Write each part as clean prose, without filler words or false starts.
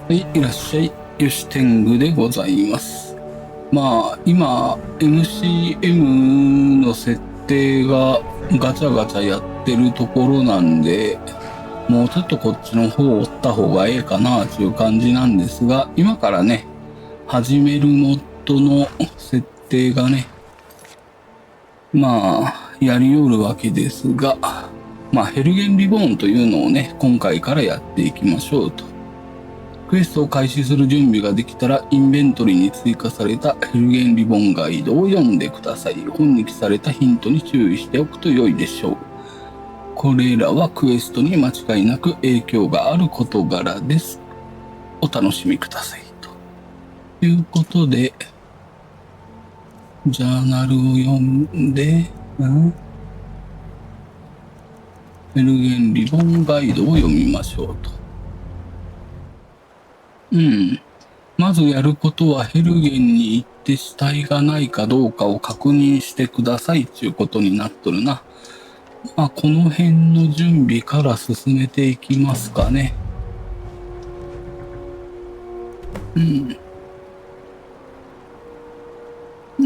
はい、いらっしゃい。よし、天狗でございます。まあ、今、MCM の設定がガチャガチャやってるところなんで、もうちょっとこっちの方を追った方がええかなという感じなんですが、今からね、始めるモッドの設定がね、まあ、やりよるわけですが、まあ、ヘルゲンリボーンというのをね、今回からやっていきましょうと。クエストを開始する準備ができたら、インベントリに追加されたヘルゲンリボンガイドを読んでください。本に記されたヒントに注意しておくと良いでしょう。これらはクエストに間違いなく影響がある事柄です。お楽しみください。ということで、ジャーナルを読んで、ヘルゲンリボンガイドを読みましょうと。まずやることはヘルゲンに行って死体がないかどうかを確認してくださいっていうことになっとるな。まあ、この辺の準備から進めていきますかね。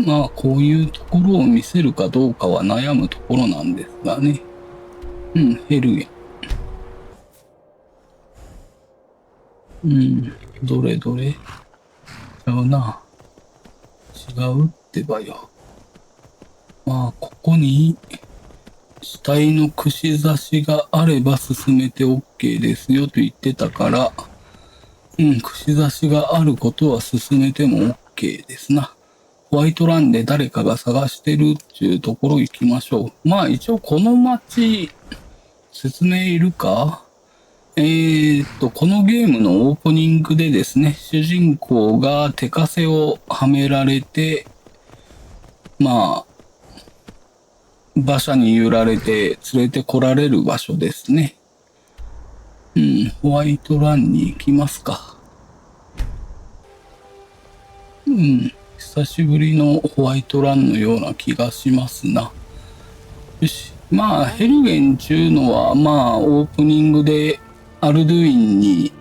まあ、こういうところを見せるかどうかは悩むところなんですがね。ヘルゲン。どれどれ。違うな。違うってばよ。まあ、ここに死体の串刺しがあれば進めて OK ですよと言ってたから、串刺しがあることは進めても OK ですな。ホワイトランで誰かが探してるっていうところ行きましょう。まあ一応この街、説明いるか？このゲームのオープニングでですね、主人公が手枷をはめられて、まあ、馬車に揺られて連れてこられる場所ですね。ホワイトランに行きますか。久しぶりのホワイトランのような気がしますな。よし。まあ、ヘルゲンちゅうのは、まあ、オープニングでアルドゥインに、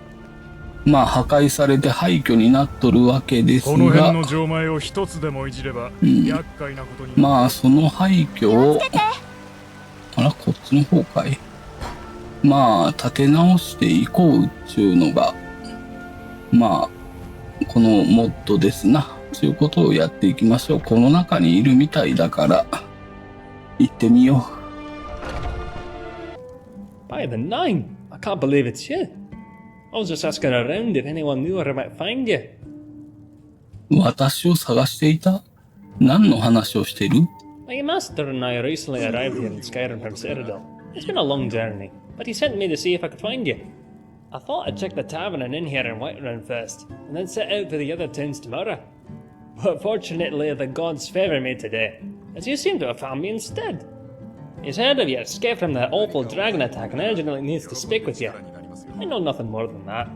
まあ、破壊されて廃墟になっとるわけですが、この辺の錠前を一つでもいじれば、厄介なことに。まあ、その廃墟を、あら、こっちの方かい。まあ、立て直していこうっちゅうのが、まあ、このモッドですな。そういうことをやっていきましょう。この中にいるみたいだから、行ってみよう。By the nine! I can't believe it's you. I was just asking around if anyone knew where I might find you. 私を探していた？何の話をしている？ My master and I recently arrived here in Skyrim from Citadel. It's been a long journey, but he sent me to see if I could find you. I thought I'd check the tavern and inn here in Whiterun first, and then set out for the other towns tomorrow. But fortunately, the gods favour me today, as you seem to have found me instead. He's heard of your escape from that awful dragon attack and urgently needs to speak with you. I know nothing more than that.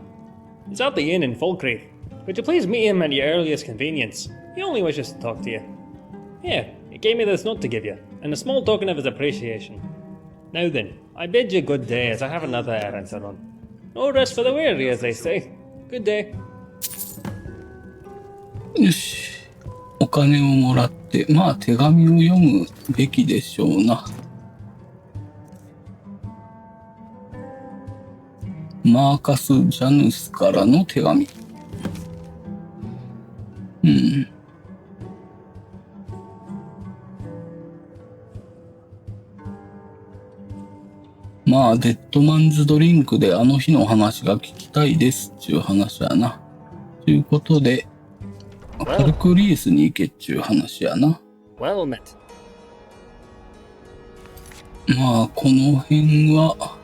He's at the inn in Falkreath. Would you please meet him at your earliest convenience? He only wishes to talk to you. Here, he gave me this note to give you, and a small token of his appreciation. Now then, I bid you good day, as I have another errand to run. No rest for the weary, as they say. Good day. よし。お金をもらって、まあ手紙を読むべきでしょうな。マーカス・ジャヌスからの手紙。まあ、デッドマンズドリンクであの日の話が聞きたいですっていう話やな。ということで、パルクリースに行けっちゅう話やな。Well met. まあ、この辺は、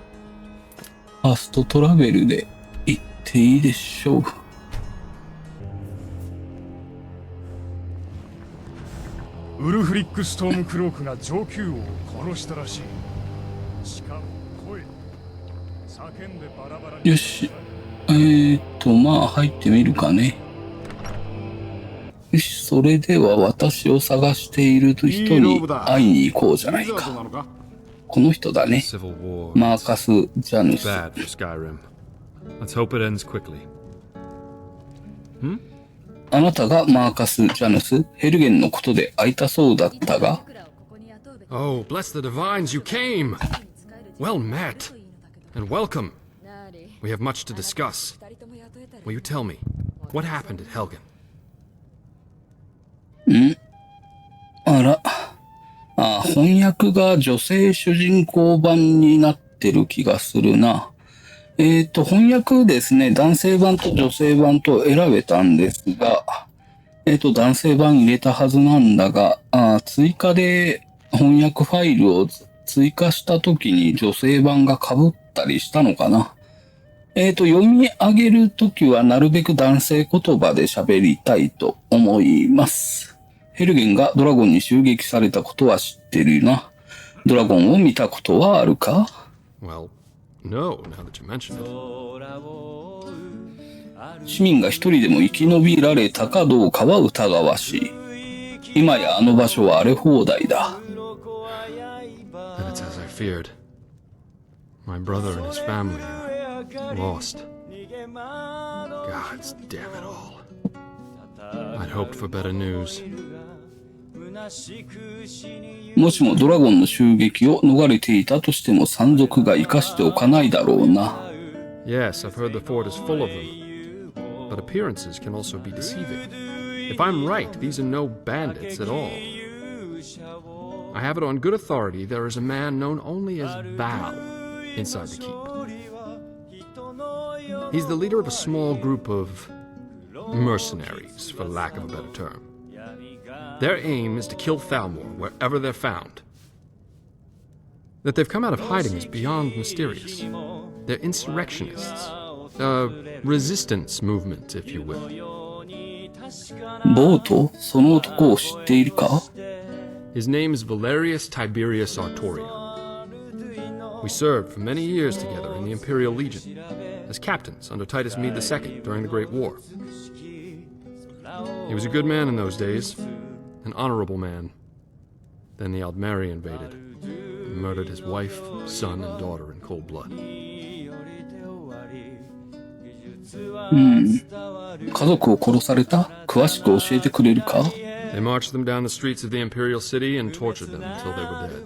ファストトラベルで行っていいでしょう。ウルフリック・ストームクロークが上級王を殺したらしい。しかも声、叫んでバラバラに。よし。まあ、入ってみるかね。よし、それでは私を探している人に会いに行こうじゃないか。この人だね。マーカス・ジャヌス。あなたがマーカス・ジャヌス、ヘルゲンのことで会いたそうだったが。 Oh, bless the divines, you came! Well met, and welcome. We have much to discuss. Will you tell me, what happened at Helgen? あら。翻訳が女性主人公版になってる気がするな。翻訳ですね、男性版と女性版と選べたんですが、男性版入れたはずなんだが、追加で翻訳ファイルを追加した時に女性版が被ったりしたのかな。読み上げるときはなるべく男性言葉で喋りたいと思います。ヘルゲンがドラゴンに襲撃されたことは知ってるな。ドラゴンを見たことはあるか？ Well, no, now that you mention it. 市民が一人でも生き延びられたかどうかは疑わしい。今やあの場所は荒れ放題だ。 And it's as I feared. My brother and his family are lost. Gods damn it all. I'd hoped for better news. もしもドラゴンの襲撃を逃れていたとしても山賊が生かしておかないだろうな。 Yes, I've heard the fort is full of them. But appearances can also be deceiving. If I'm right, these are no bandits at all. I have it on good authority there is a man known only as Val inside the keep. He's the leader of a small group of mercenaries, for lack of a better term. Their aim is to kill Thalmor wherever they're found. That they've come out of hiding is beyond mysterious. They're insurrectionists. A resistance movement, if you will. ボート、その男を知っているか？ His name is Valerius Tiberius Artorian. We served for many years together in the Imperial Legion, as captains under Titus Mede II during the Great War. He was a good man in those days, an honorable man. Then the Aldmeri invaded, and murdered his wife, son, and daughter in cold blood. 家族を殺された？詳しく教えてくれるか？ They marched them down the streets of the Imperial City and tortured them until they were dead,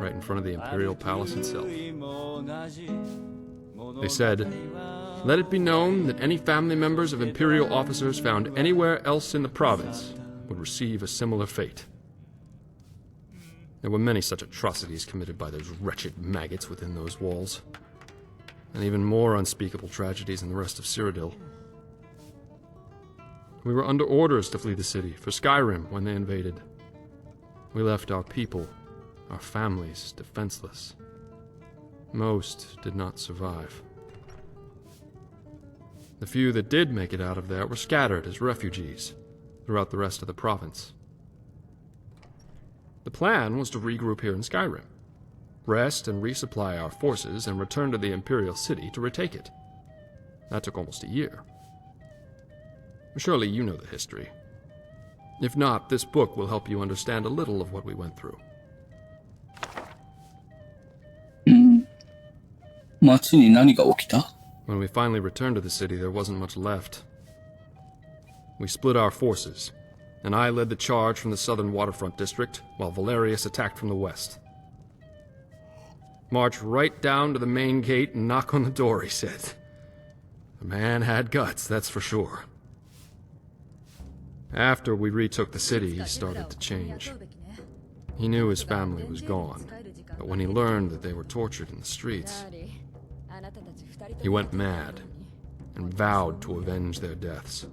right in front of the Imperial Palace itself. They said, "Let it be known that any family members of Imperial officers found anywhere else in the province would receive a similar fate." There were many such atrocities committed by those wretched maggots within those walls, and even more unspeakable tragedies in the rest of Cyrodiil. We were under orders to flee the city for Skyrim when they invaded. We left our people, our families, defenseless. Most did not survive. The few that did make it out of there were scattered as refugees throughout the rest of the province. The plan was to regroup here in Skyrim, rest and resupply our forces, and return to the Imperial City to retake it. That took almost a year. Surely you know the history. If not, this book will help you understand a little of what we went through. 街に何が起きた？ When we finally returned to the city, there wasn't much left. We split our forces, and I led the charge from the southern waterfront district, while Valerius attacked from the west. March right down to the main gate and knock on the door, he said. The man had guts, that's for sure. After we retook the city, he started to change. He knew his family was gone, but when he learned that they were tortured in the streets, he went mad and vowed to avenge their deaths.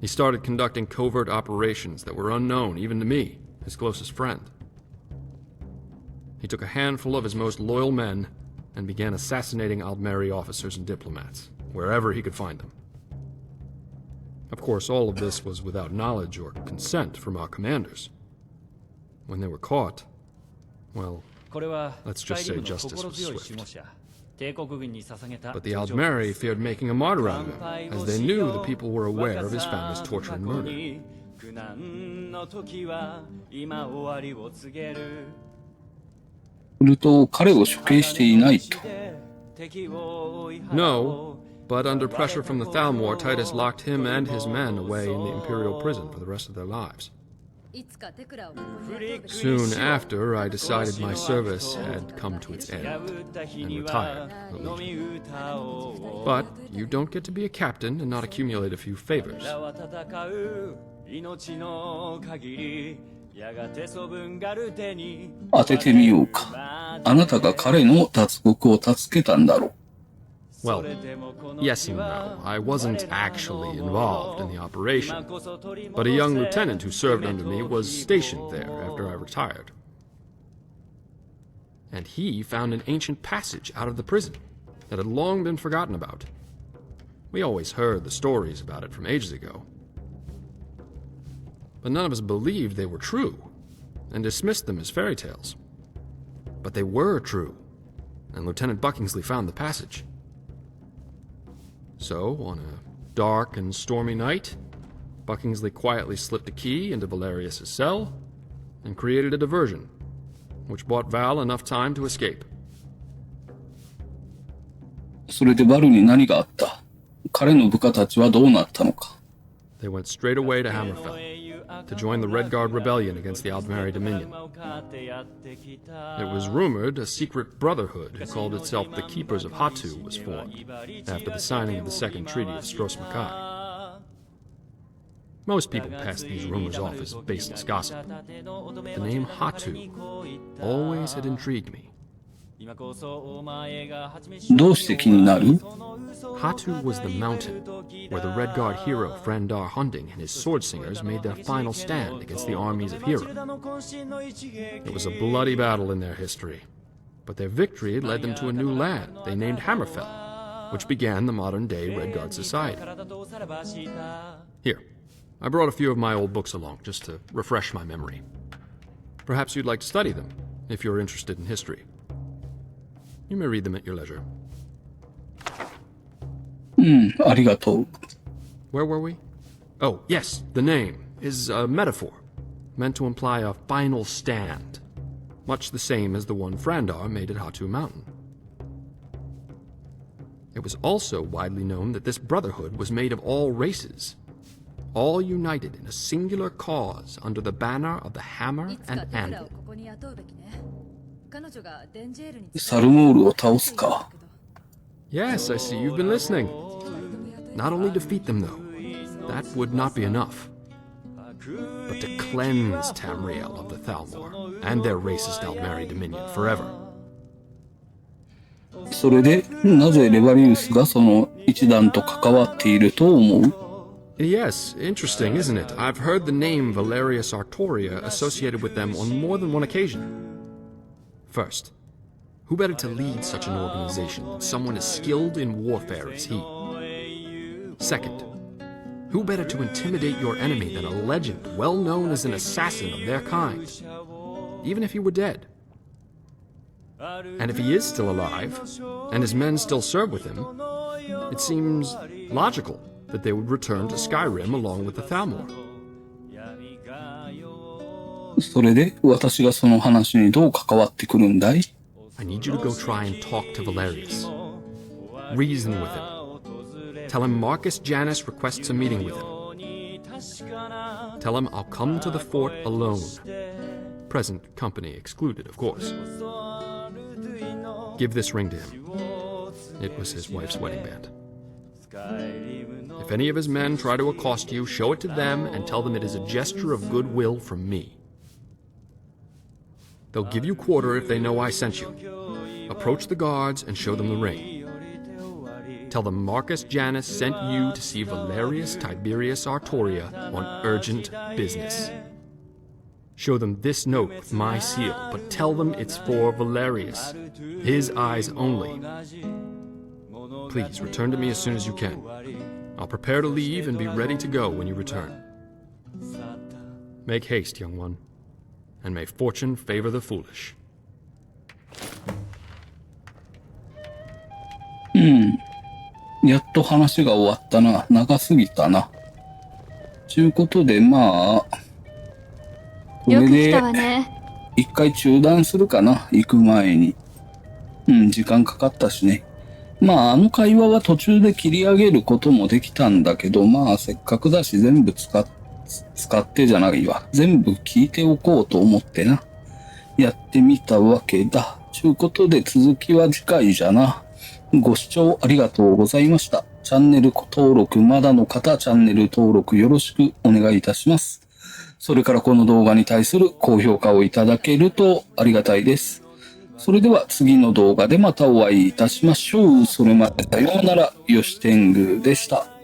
He started conducting covert operations that were unknown even to me, his closest friend. He took a handful of his most loyal men and began assassinating Aldmeri officers and diplomats, wherever he could find them. Of course, all of this was without knowledge or consent from our commanders. When they were caught, well, let's just say justice was swift. But the Aldmeri feared making a martyr out of him, as they knew the people were aware of his family's torture and murder. すると彼を処刑していないと。 No, But under pressure from the Thalmor, Titus locked him and his men away in the Imperial prison for the rest of their lives. Soon after, I decided my service had come to its end and retired the Legion. But you don't get to be a captain and not accumulate a few favors. 当ててみようか。あなたが彼の脱獄を助けたんだろう。Well, yes and no. I wasn't actually involved in the operation, but a young lieutenant who served under me was stationed there after I retired. And he found an ancient passage out of the prison that had long been forgotten about. We always heard the stories about it from ages ago. But none of us believed they were true, and dismissed them as fairy tales. But they were true, and Lieutenant Buckingsley found the passage. So, on a dark and stormy night, Buckingsley quietly slipped a key into Valerius's cell and created a diversion, which bought Val enough time to escape. それでバルに何があった？彼の部下たちはどうなったのか？ They went straight away to Hammerfell to join the Red Guard rebellion against the Aldmeri Dominion. It was rumored a secret brotherhood who called itself the Keepers of Hatu was formed after the signing of the Second Treaty of Stros Makai. Most people pass these rumors off as baseless gossip. The name Hatu always had intrigued me. どうして気になる？ Hatu was the mountain where the Red Guard hero Frendar Hunding and his sword singers made their final stand against the armies of Hera. It was a bloody battle in their history, but their victory led them to a new land they named Hammerfell, which began the modern-day Red Guard society. Here, I brought a few of my old books along just to refresh my memory. Perhaps you'd like to study them, if you're interested in history. You may read them at your leisure. ありがとう。 Where were we? Oh, yes, the name is a metaphor, meant to imply a final stand, much the same as the one Frandar made at Hatu Mountain. It was also widely known that this brotherhood was made of all races, all united in a singular cause under the banner of the hammer and anvil. サルモールを倒すか。 Yes, I see you've been listening. Not only defeat them, though. That would not be enough. But to cleanse Tamriel of the Thalmor and their racist Aldmeri Dominion forever. それで、なぜレバリウスがその一団と関わっていると思う？ Yes, interesting, isn't it? I've heard the name Valerius Artoria associated with them on more than one occasion. First, who better to lead such an organization than someone as skilled in warfare as he? Second, who better to intimidate your enemy than a legend well known as an assassin of their kind, even if he were dead? And if he is still alive, and his men still serve with him, it seems logical that they would return to Skyrim along with the Thalmor. それで、私がその話にどう関わってくるんだい？ I need you to go try and talk to Valerius. Reason with him. Tell him Marcus Janus requests a meeting with him. Tell him I'll come to the fort alone. Present company excluded, of course. Give this ring to him. It was his wife's wedding band. If any of his men try to accost you, show it to them and tell them it is a gesture of goodwill from me. They'll give you quarter if they know I sent you. Approach the guards and show them the ring. Tell them Marcus Janus sent you to see Valerius Tiberius Artoria on urgent business. Show them this note with my seal, but tell them it's for Valerius, his eyes only. Please return to me as soon as you can. I'll prepare to leave and be ready to go when you return. Make haste, young one, and may fortune favor the foolish. やっと話が終わったな。長すぎたな。ちゅうことで、まあ、これで一回中断するかな。行く前に。時間かかったしね。まあ、あの会話は途中で切り上げることもできたんだけど、まあ、せっかくだし全部使ってじゃないわ。全部聞いておこうと思ってな。やってみたわけだ。ちゅうことで続きは次回じゃな。ご視聴ありがとうございました。チャンネル登録まだの方、チャンネル登録よろしくお願いいたします。それからこの動画に対する高評価をいただけるとありがたいです。それでは次の動画でまたお会いいたしましょう。それまでさようなら、よし天狗でした。